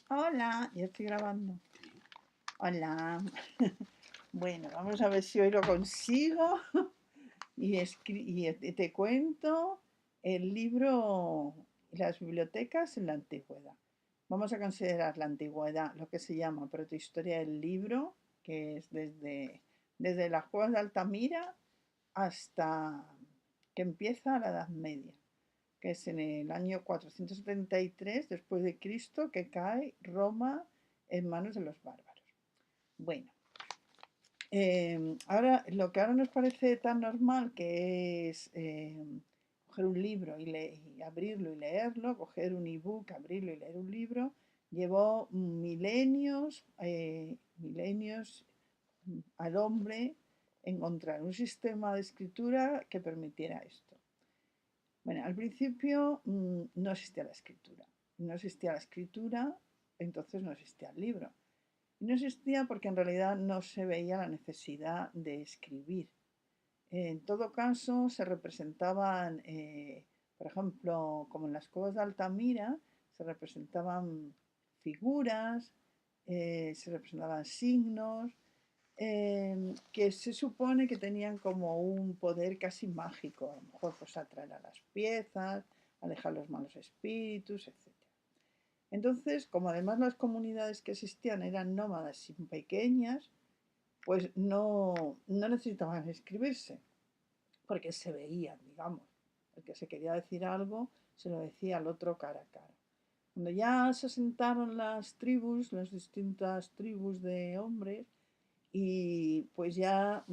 Hola, ya estoy grabando. Hola. Bueno, vamos a ver si hoy lo consigo y te cuento el libro y las bibliotecas en la antigüedad. Vamos a considerar la antigüedad lo que se llama protohistoria del libro, que es desde las cuevas de Altamira hasta que empieza la Edad Media, que es en el año 473 después de Cristo que cae Roma en manos de los bárbaros. Bueno, ahora lo que ahora nos parece tan normal que es coger un libro y abrirlo y leerlo, coger un ebook, abrirlo y leer un libro, llevó milenios al hombre encontrar un sistema de escritura que permitiera esto. Bueno, al principio no existía la escritura. No existía la escritura, entonces no existía el libro. Y no existía porque en realidad no se veía la necesidad de escribir. En todo caso, se representaban, por ejemplo, como en las cuevas de Altamira, se representaban figuras, se representaban signos, que se supone que tenían como un poder casi mágico, a lo mejor pues atraer a las piezas, alejar los malos espíritus, etc. Entonces, como además las comunidades que existían eran nómadas y pequeñas, pues no necesitaban escribirse, porque se veían, digamos. El que se quería decir algo, se lo decía al otro cara a cara. Cuando ya se asentaron las tribus, las distintas tribus de hombres, y pues ya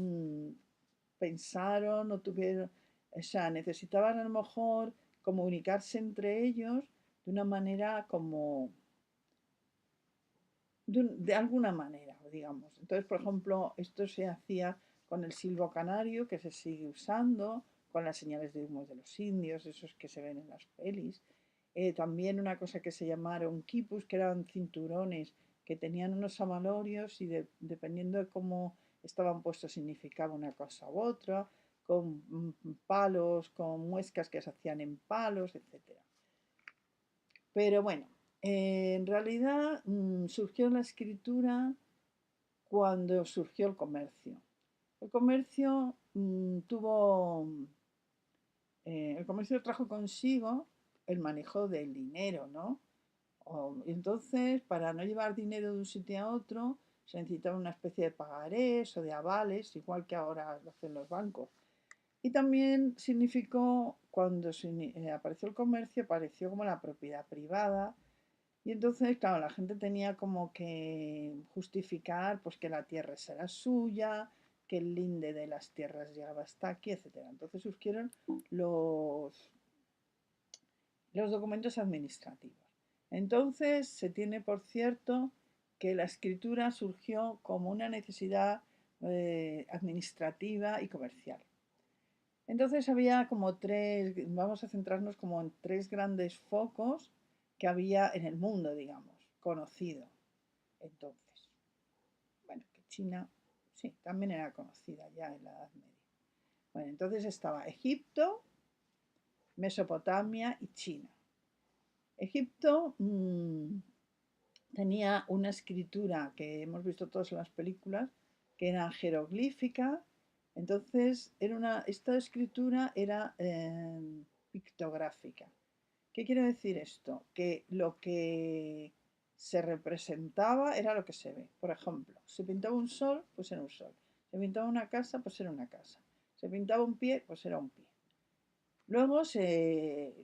pensaron o tuvieron, o sea, necesitaban a lo mejor comunicarse entre ellos de una manera como, de alguna manera, digamos. Entonces, por ejemplo, esto se hacía con el silbo canario, que se sigue usando, con las señales de humo de los indios, esos que se ven en las pelis. También una cosa que se llamaron quipus, que eran cinturones que tenían unos amalorios y dependiendo de cómo estaban puestos significaba una cosa u otra, con palos, con muescas que se hacían en palos, etcétera. Pero bueno, en realidad surgió la escritura cuando surgió el comercio. El comercio el comercio trajo consigo el manejo del dinero, ¿no? Entonces, para no llevar dinero de un sitio a otro, se necesitaba una especie de pagarés o de avales, igual que ahora lo hacen los bancos. Y también significó, cuando apareció el comercio, apareció como la propiedad privada. Y entonces, claro, la gente tenía como que justificar pues, que la tierra será suya, que el linde de las tierras llegaba hasta aquí, etcétera. Entonces surgieron los, los documentos administrativos. Entonces se tiene por cierto que la escritura surgió como una necesidad administrativa y comercial. Entonces había como vamos a centrarnos como en tres grandes focos que había en el mundo, digamos, conocido. Entonces, bueno, que China, sí, también era conocida ya en la Edad Media. Bueno, entonces estaba Egipto, Mesopotamia y China. Egipto tenía una escritura que hemos visto todos en las películas, que era jeroglífica. Entonces, esta escritura era pictográfica. ¿Qué quiere decir esto? Que lo que se representaba era lo que se ve. Por ejemplo, se pintaba un sol, pues era un sol. Se pintaba una casa, pues era una casa. Se pintaba un pie, pues era un pie. Luego se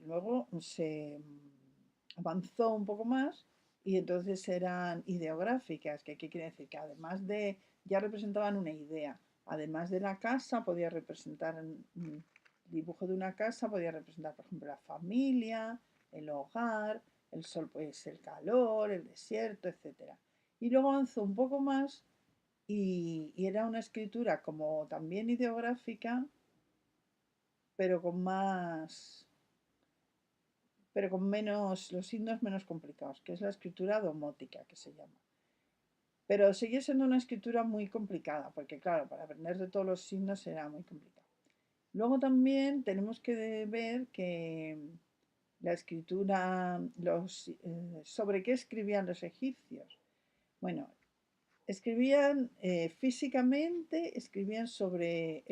avanzó un poco más y entonces eran ideográficas, que ¿qué quiere decir? Que además de, ya representaban una idea, además de la casa, podía representar un dibujo de una casa, podía representar, por ejemplo, la familia, el hogar, el sol, pues el calor, el desierto, etcétera. Y luego avanzó un poco más y era una escritura como también ideográfica, pero con más, pero con menos, los signos menos complicados, que es la escritura domótica, que se llama. Pero sigue siendo una escritura muy complicada, porque claro, para aprender de todos los signos será muy complicado. Luego también tenemos que ver que la escritura, ¿sobre qué escribían los egipcios? Bueno, escribían físicamente, escribían sobre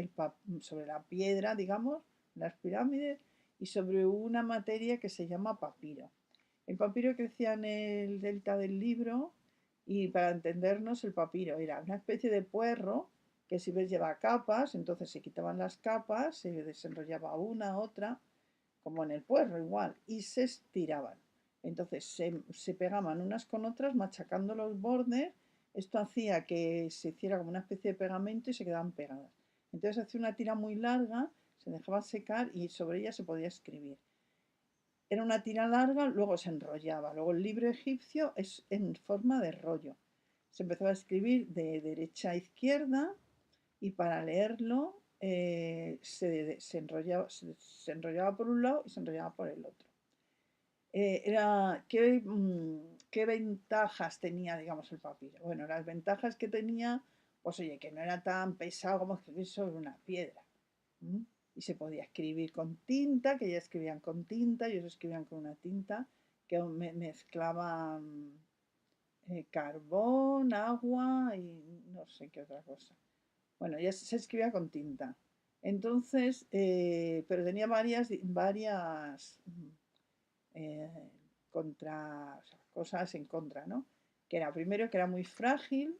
la piedra, digamos, las pirámides, y sobre una materia que se llama papiro. El papiro crecía en el delta del Libro y para entendernos el papiro era una especie de puerro que si ves lleva capas, entonces se quitaban las capas, se desenrollaba una, otra, como en el puerro igual, y se estiraban. Entonces se pegaban unas con otras machacando los bordes. Esto hacía que se hiciera como una especie de pegamento y se quedaban pegadas. Entonces hacía una tira muy larga, se dejaba secar y sobre ella se podía escribir. Era una tira larga, luego se enrollaba. Luego el libro egipcio es en forma de rollo. Se empezó a escribir de derecha a izquierda y para leerlo se enrollaba por un lado y se enrollaba por el otro. ¿Qué ventajas tenía, digamos, el papiro? Bueno, las ventajas que tenía, pues oye, que no era tan pesado como escribir sobre una piedra. ¿M? Y se podía escribir con tinta, que ya escribían con tinta, ellos escribían con una tinta que mezclaban carbón, agua y no sé qué otra cosa. Bueno, ya se escribía con tinta. Entonces, pero tenía varias eh, o sea, cosas en contra, ¿no? Que era primero que era muy frágil,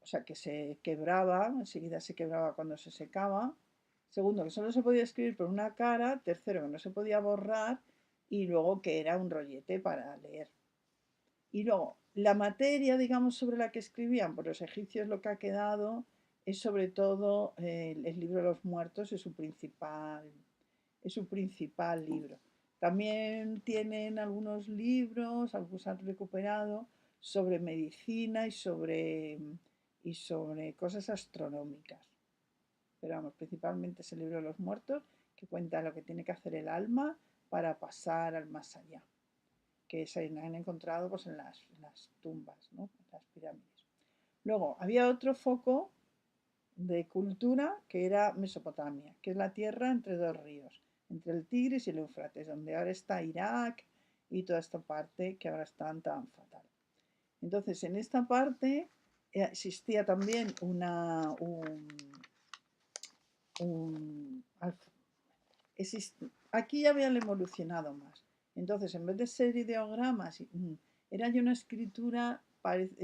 o sea, que se quebraba, enseguida se quebraba cuando se secaba. Segundo, que solo se podía escribir por una cara. Tercero, que no se podía borrar. Y luego que era un rollete para leer. Y luego, la materia, digamos, sobre la que escribían, por los egipcios lo que ha quedado es sobre todo el libro de los muertos, es su principal libro. También tienen algunos libros, algunos han recuperado, sobre medicina y sobre cosas astronómicas. Pero vamos, principalmente es el libro de los muertos, que cuenta lo que tiene que hacer el alma para pasar al más allá, que se han encontrado pues, en las tumbas, ¿no? En las pirámides. Luego, había otro foco de cultura que era Mesopotamia, que es la tierra entre dos ríos, entre el Tigris y el Éufrates, donde ahora está Irak y toda esta parte que ahora está tan fatal. Entonces, en esta parte existía también un aquí ya habían evolucionado más. Entonces, en vez de ser ideogramas, era ya una escritura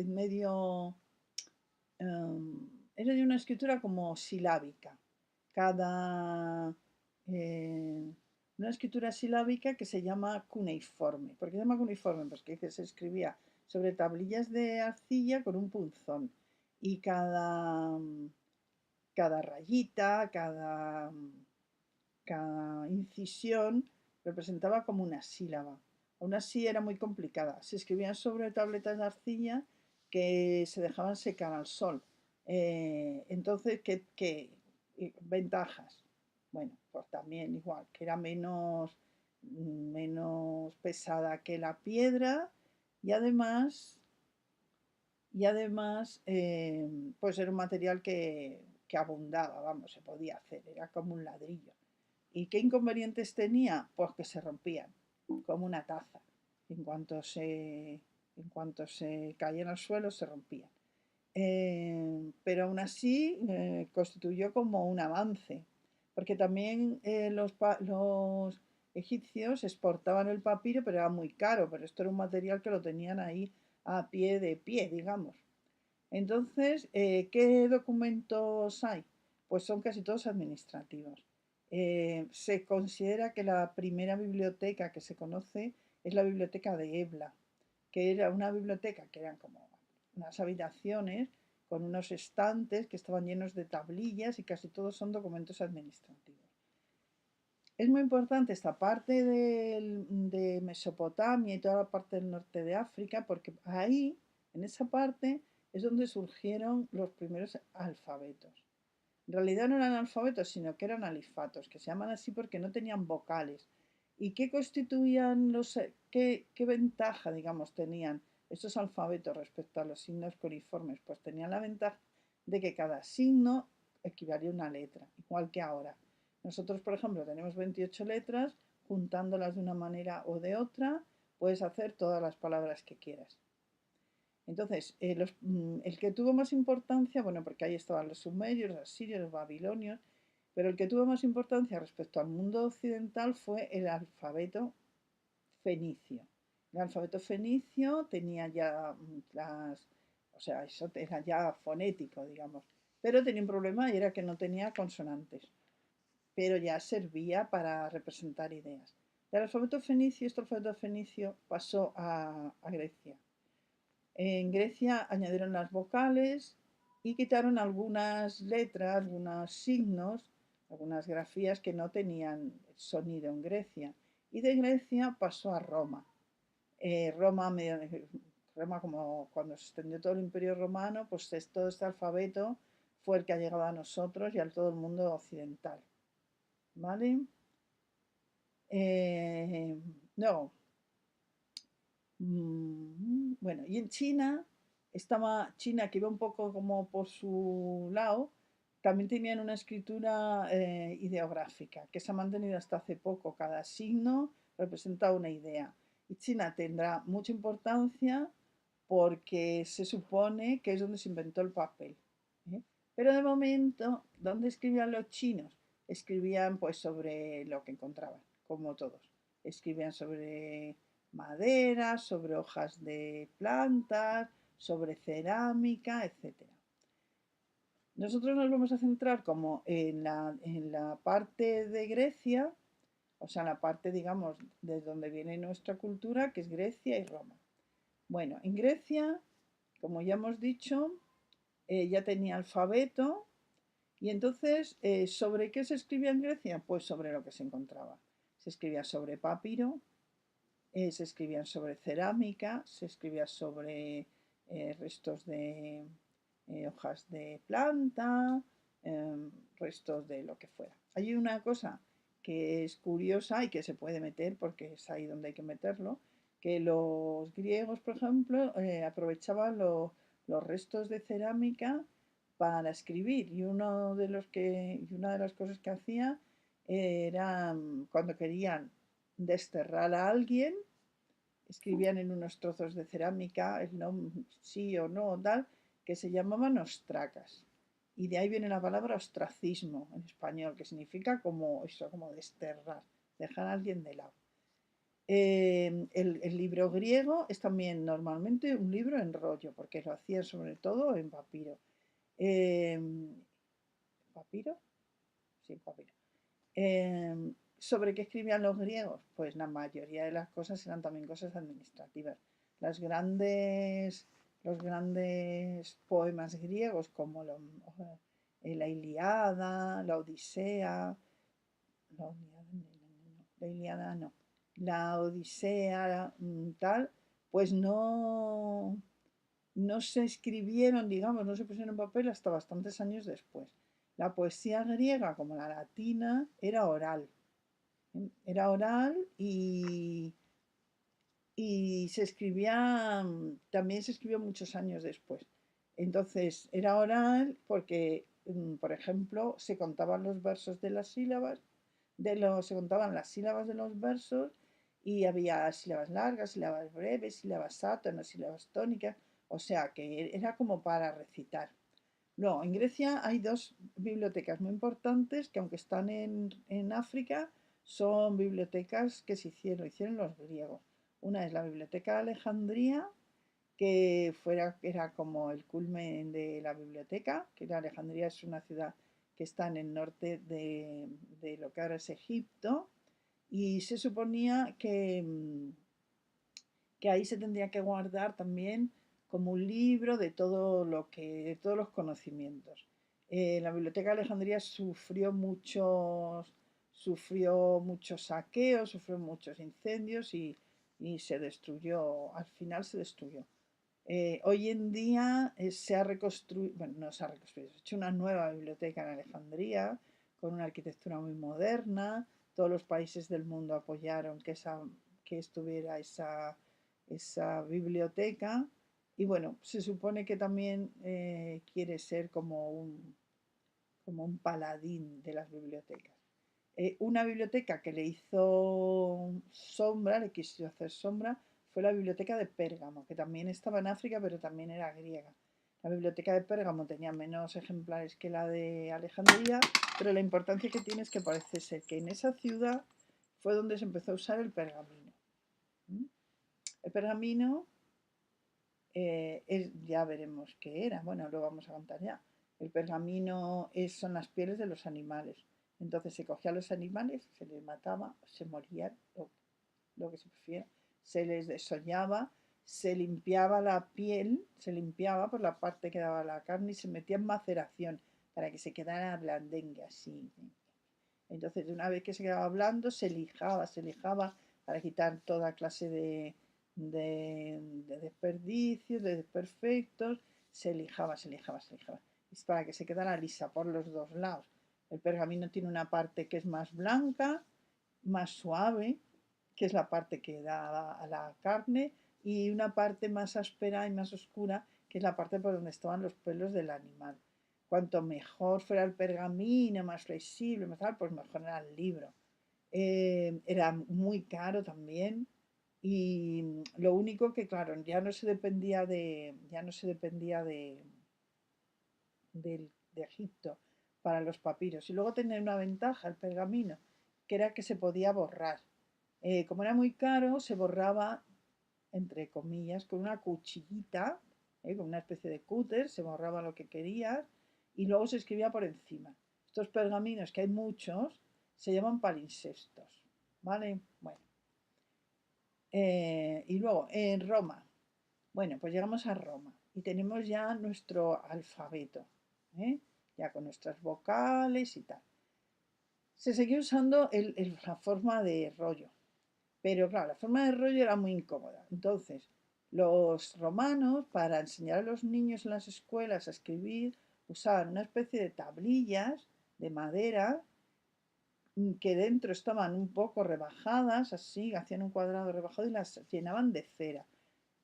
medio era de una escritura como silábica. Cada. eh, una escritura silábica que se llama cuneiforme. ¿Por qué se llama cuneiforme? Pues que se escribía sobre tablillas de arcilla con un punzón. Y cada rayita, cada incisión representaba como una sílaba. Aún así era muy complicada. Se escribían sobre tabletas de arcilla que se dejaban secar al sol. Entonces, ¿qué ventajas? Bueno, pues también igual, que era menos pesada que la piedra y además, pues era un material que abundaba, vamos, se podía hacer, era como un ladrillo. ¿Y qué inconvenientes tenía? Pues que se rompían, como una taza. En cuanto se caían al suelo, se rompían. Pero aún así constituyó como un avance, porque también los egipcios exportaban el papiro, pero era muy caro, pero esto era un material que lo tenían ahí a pie de pie, digamos. Entonces, ¿qué documentos hay? Pues son casi todos administrativos. Se considera que la primera biblioteca que se conoce es la biblioteca de Ebla, que era una biblioteca que eran como unas habitaciones con unos estantes que estaban llenos de tablillas y casi todos son documentos administrativos. Es muy importante esta parte de Mesopotamia y toda la parte del norte de África porque ahí, en esa parte, es donde surgieron los primeros alfabetos. En realidad no eran alfabetos, sino que eran alifatos, que se llaman así porque no tenían vocales. ¿Y qué constituían qué ventaja, digamos, tenían estos alfabetos respecto a los signos cuneiformes? Pues tenían la ventaja de que cada signo equivalía a una letra, igual que ahora. Nosotros, por ejemplo, tenemos 28 letras, juntándolas de una manera o de otra, puedes hacer todas las palabras que quieras. Entonces, el que tuvo más importancia, bueno, porque ahí estaban los sumerios, los asirios, los babilonios, pero el que tuvo más importancia respecto al mundo occidental fue el alfabeto fenicio. El alfabeto fenicio tenía ya o sea, eso era ya fonético, digamos, pero tenía un problema y era que no tenía consonantes, pero ya servía para representar ideas. Del alfabeto fenicio, este alfabeto fenicio pasó a Grecia. En Grecia añadieron las vocales y quitaron algunas letras, algunos signos, algunas grafías que no tenían sonido en Grecia. Y de Grecia pasó a Roma. Roma, Roma, como cuando se extendió todo el Imperio Romano, pues todo este alfabeto fue el que ha llegado a nosotros y a todo el mundo occidental. ¿Vale? No. Bueno, y en China, estaba China que iba un poco como por su lado, también tenían una escritura ideográfica que se ha mantenido hasta hace poco. Cada signo representa una idea. Y China tendrá mucha importancia porque se supone que es donde se inventó el papel. ¿Eh? Pero de momento, ¿dónde escribían los chinos? Escribían pues sobre lo que encontraban, como todos. Escribían sobre madera, sobre hojas de plantas, sobre cerámica, etcétera. Nosotros nos vamos a centrar como en la parte de Grecia, o sea, en la parte, digamos, de donde viene nuestra cultura, que es Grecia y Roma. Bueno, en Grecia, como ya hemos dicho, ya tenía alfabeto y entonces, ¿sobre qué se escribía en Grecia? Pues sobre lo que se encontraba. Se escribía sobre papiro, se escribían sobre cerámica, se escribía sobre restos de hojas de planta, restos de lo que fuera. Hay una cosa que es curiosa y que se puede meter porque es ahí donde hay que meterlo, que los griegos, por ejemplo, aprovechaban los restos de cerámica para escribir y una de las cosas que hacía era cuando querían desterrar a alguien, escribían en unos trozos de cerámica el nombre, sí o no, tal, que se llamaban ostracas. Y de ahí viene la palabra ostracismo en español, que significa como eso, como desterrar, dejar a alguien de lado. El libro griego es también normalmente un libro en rollo, porque lo hacían sobre todo en papiro. Eh, ¿Papiro? Sí, papiro. ¿Sobre qué escribían los griegos? Pues la mayoría de las cosas eran también cosas administrativas. Los grandes poemas griegos como la Iliada, la Odisea, la Iliada no, la Odisea, tal, pues no se escribieron, digamos, no se pusieron en papel hasta bastantes años después. La poesía griega, como la latina, era oral. Era oral y se escribía, también se escribió muchos años después. Entonces, era oral porque, por ejemplo, se contaban los versos de las sílabas, se contaban las sílabas de los versos y había sílabas largas, sílabas breves, sílabas átonas, sílabas tónicas, o sea que era como para recitar. Luego, en Grecia hay dos bibliotecas muy importantes que aunque están en África, son bibliotecas que hicieron los griegos. Una es la Biblioteca de Alejandría, que era como el culmen de la biblioteca, que Alejandría es una ciudad que está en el norte de lo que ahora es Egipto, y se suponía que ahí se tendría que guardar también como un libro de de todos los conocimientos. La Biblioteca de Alejandría sufrió muchos saqueos, sufrió muchos incendios y se destruyó, al final se destruyó. Hoy en día se ha reconstruido, bueno, no se ha reconstruido, se ha hecho una nueva biblioteca en Alejandría con una arquitectura muy moderna. Todos los países del mundo apoyaron que estuviera esa biblioteca y bueno, se supone que también quiere ser como un paladín de las bibliotecas. Una biblioteca que le hizo sombra, le quiso hacer sombra, fue la biblioteca de Pérgamo, que también estaba en África, pero también era griega. La biblioteca de Pérgamo tenía menos ejemplares que la de Alejandría, pero la importancia que tiene es que parece ser que en esa ciudad fue donde se empezó a usar el pergamino. ¿Mm? El pergamino ya veremos qué era, bueno, lo vamos a contar ya. El pergamino son las pieles de los animales. Entonces se cogía a los animales, se les mataba, se morían, lo que se prefiera, se les desollaba, se limpiaba la piel, se limpiaba por la parte que daba la carne y se metía en maceración para que se quedara blandengue así. Entonces, una vez que se quedaba blando, se lijaba para quitar toda clase de desperdicios, de desperfectos, se lijaba, se lijaba, se lijaba. Es para que se quedara lisa por los dos lados. El pergamino tiene una parte que es más blanca, más suave, que es la parte que da a la carne, y una parte más áspera y más oscura, que es la parte por donde estaban los pelos del animal. Cuanto mejor fuera el pergamino, más flexible, pues mejor era el libro. Era muy caro también y lo único que, claro, ya no se dependía de Egipto para los papiros. Y luego tenía una ventaja el pergamino, que era que se podía borrar. Como era muy caro, se borraba, entre comillas, con una cuchillita, con una especie de cúter, se borraba lo que querías y luego se escribía por encima. Estos pergaminos, que hay muchos, se llaman palimpsestos, ¿vale? Bueno, y luego en Roma, bueno, pues llegamos a Roma y tenemos ya nuestro alfabeto, ¿eh? Ya con nuestras vocales y tal. Se seguía usando la forma de rollo, pero claro, la forma de rollo era muy incómoda. Entonces, los romanos, para enseñar a los niños en las escuelas a escribir, usaban una especie de tablillas de madera que dentro estaban un poco rebajadas, así, hacían un cuadrado rebajado y las llenaban de cera.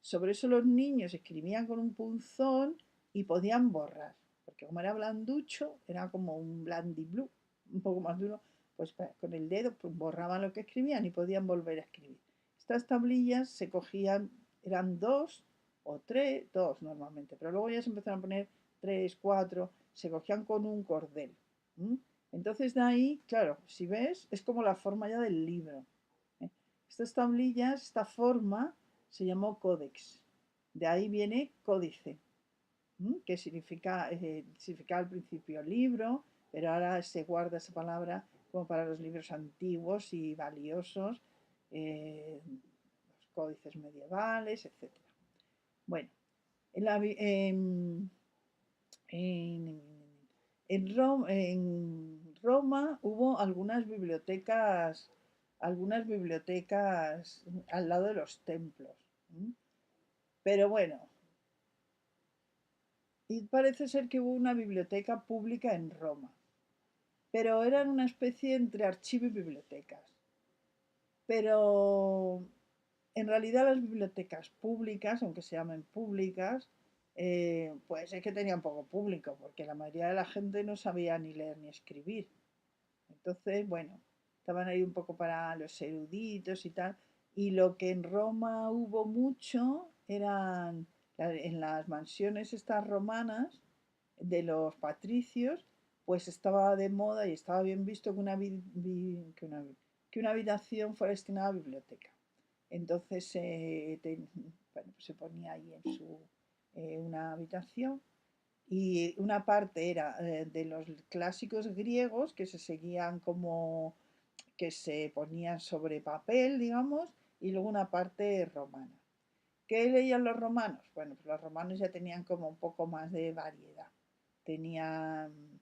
Sobre eso los niños escribían con un punzón y podían borrar, porque como era blanducho, era como un blandiblue, un poco más duro, pues con el dedo pues, borraban lo que escribían y podían volver a escribir. Estas tablillas se cogían, eran dos o tres, dos normalmente, pero luego ya se empezaron a poner tres, cuatro, se cogían con un cordel. ¿M? Entonces de ahí, claro, si ves, es como la forma ya del libro. ¿Eh? Estas tablillas, esta forma, se llamó códex. De ahí viene códice, que significa al principio libro, pero ahora se guarda esa palabra como para los libros antiguos y valiosos, los códices medievales, etcétera. Bueno, en, la, en, en Roma hubo algunas bibliotecas al lado de los templos. Pero bueno, y parece ser que hubo una biblioteca pública en Roma, pero eran una especie entre archivo y bibliotecas. Pero en realidad las bibliotecas públicas, aunque se llamen públicas, pues es que tenían poco público, porque la mayoría de la gente no sabía ni leer ni escribir. Entonces, bueno, estaban ahí un poco para los eruditos y tal. Y lo que en Roma hubo mucho eran en las mansiones estas romanas de los patricios, pues estaba de moda y estaba bien visto que una habitación fuera destinada a biblioteca. Entonces bueno, pues se ponía ahí en una habitación y una parte era de los clásicos griegos que se seguían como que se ponían sobre papel, digamos, y luego una parte romana. ¿Qué leían los romanos? Bueno, pues los romanos ya tenían como un poco más de variedad. Tenían,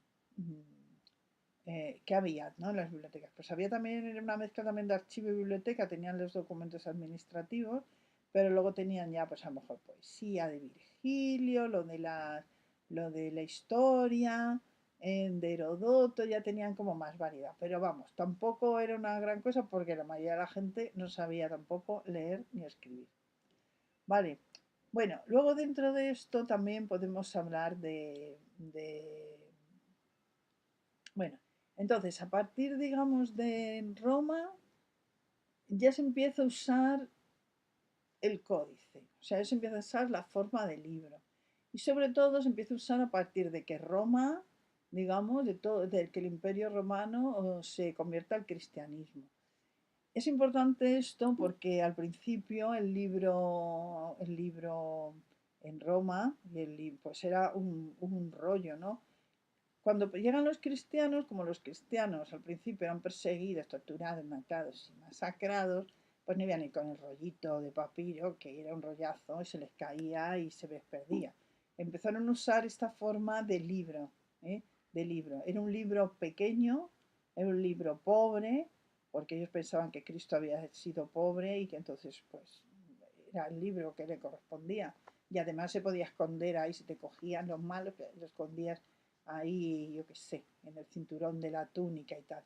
¿qué había, no, en las bibliotecas? Pues había también una mezcla también de archivo y biblioteca, tenían los documentos administrativos, pero luego tenían ya, pues a lo mejor poesía de Virgilio, lo de la historia, de Herodoto, ya tenían como más variedad. Pero vamos, tampoco era una gran cosa porque la mayoría de la gente no sabía tampoco leer ni escribir. Vale, bueno, luego dentro de esto también podemos hablar bueno, Entonces, a partir, digamos, de Roma, ya se empieza a usar el códice, o sea, se empieza a usar la forma de libro. Y sobre todo se empieza a usar a partir de que Roma, digamos, de que el Imperio Romano se convierta al cristianismo. Es importante esto porque al principio el libro en Roma pues era un rollo, ¿no? Cuando llegan los cristianos, como los cristianos al principio eran perseguidos, torturados, matados y masacrados, pues no iban ni con el rollito de papiro, que era un rollazo, y se les caía y se les perdía. Empezaron a usar esta forma de libro, ¿eh? De libro. Era un libro pequeño, era un libro pobre, porque ellos pensaban que Cristo había sido pobre y que entonces pues era el libro que le correspondía. Y además se podía esconder ahí, si te cogían los malos, lo escondías ahí, yo qué sé, en el cinturón de la túnica y tal.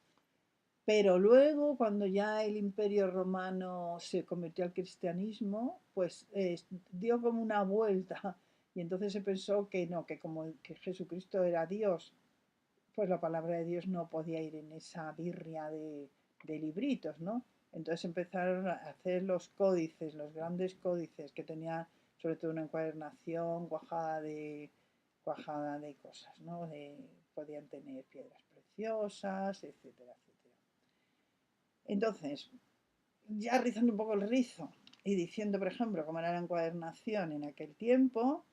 Pero luego, cuando ya el Imperio Romano se convirtió al cristianismo, pues dio como una vuelta y entonces se pensó que no, que como que Jesucristo era Dios, pues la palabra de Dios no podía ir en esa birria de libritos, ¿no? Entonces empezaron a hacer los códices, los grandes códices que tenían sobre todo una encuadernación cuajada de cosas, ¿no? Podían tener piedras preciosas, etcétera, etcétera. Entonces, ya rizando un poco el rizo y diciendo, por ejemplo, cómo era la encuadernación en aquel tiempo,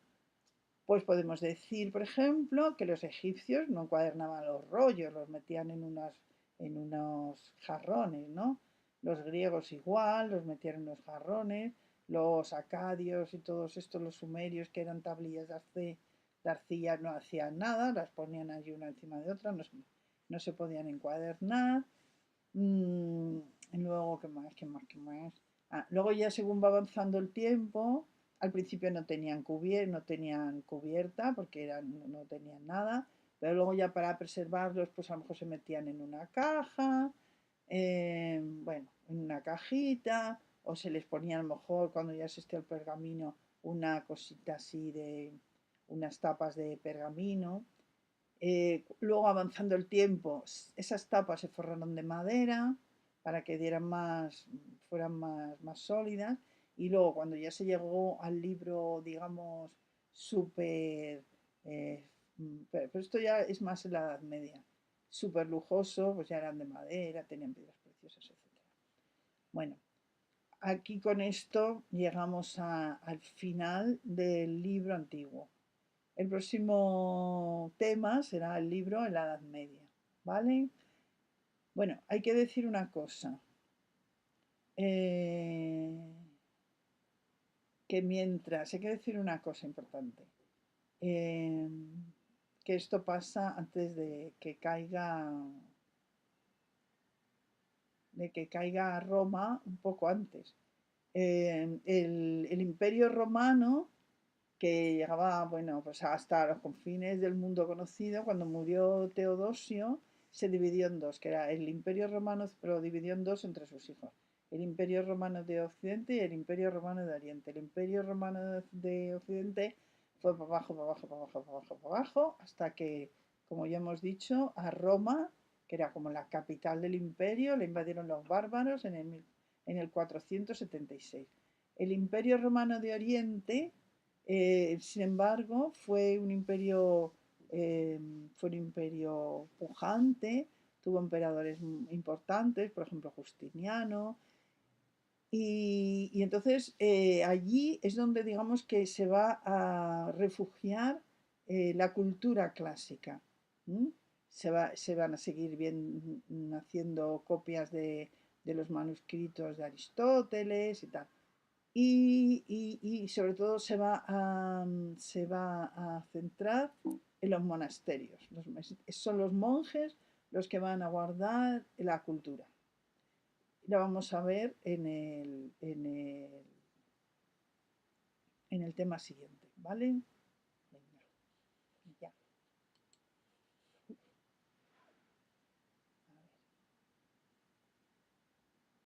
pues podemos decir, por ejemplo, que los egipcios no encuadernaban los rollos, los metían en unos jarrones, ¿no? Los griegos igual, los metían en unos jarrones, los acadios y todos estos, los sumerios, que eran tablillas de arcilla, no hacían nada, las ponían allí una encima de otra, no se podían encuadernar. Mm, luego, ¿qué más? ¿Qué más? ¿Qué más? Luego ya según va avanzando el tiempo, al principio no tenían cubierta porque no tenían nada, pero luego ya para preservarlos, pues a lo mejor se metían en una caja, bueno, en una cajita, o se les ponía a lo mejor cuando ya se esté el pergamino una cosita así de unas tapas de pergamino. Luego avanzando el tiempo, esas tapas se forraron de madera para que fueran más sólidas. Y luego cuando ya se llegó al libro, digamos, súper, pero esto ya es más en la Edad Media, súper lujoso, pues ya eran de madera, tenían piedras preciosas, etc. Bueno, aquí con esto llegamos al final del libro antiguo. El próximo tema será el libro en la Edad Media, ¿vale? Bueno, hay que decir una cosa, eh, hay que decir una cosa importante, eh, que esto pasa antes de que caiga Roma, un poco antes. El Imperio Romano que llegaba, bueno, pues hasta los confines del mundo conocido. Cuando murió Teodosio, se dividió en dos, que era el Imperio Romano, pero lo dividió en dos entre sus hijos. El Imperio Romano de Occidente y el Imperio Romano de Oriente. El Imperio Romano de Occidente fue para abajo, para abajo, para abajo, para abajo, para abajo, hasta que, como ya hemos dicho, a Roma, que era como la capital del imperio, le invadieron los bárbaros en el 476. El Imperio Romano de Oriente sin embargo, fue un imperio pujante, tuvo emperadores importantes, por ejemplo Justiniano, y entonces allí es donde digamos que se va a refugiar la cultura clásica. ¿m? Se van a seguir haciendo copias de los manuscritos de Aristóteles y tal. Y sobre todo se va a centrar en los monasterios. Son los monjes los que van a guardar la cultura. La vamos a ver en el tema siguiente, ¿vale?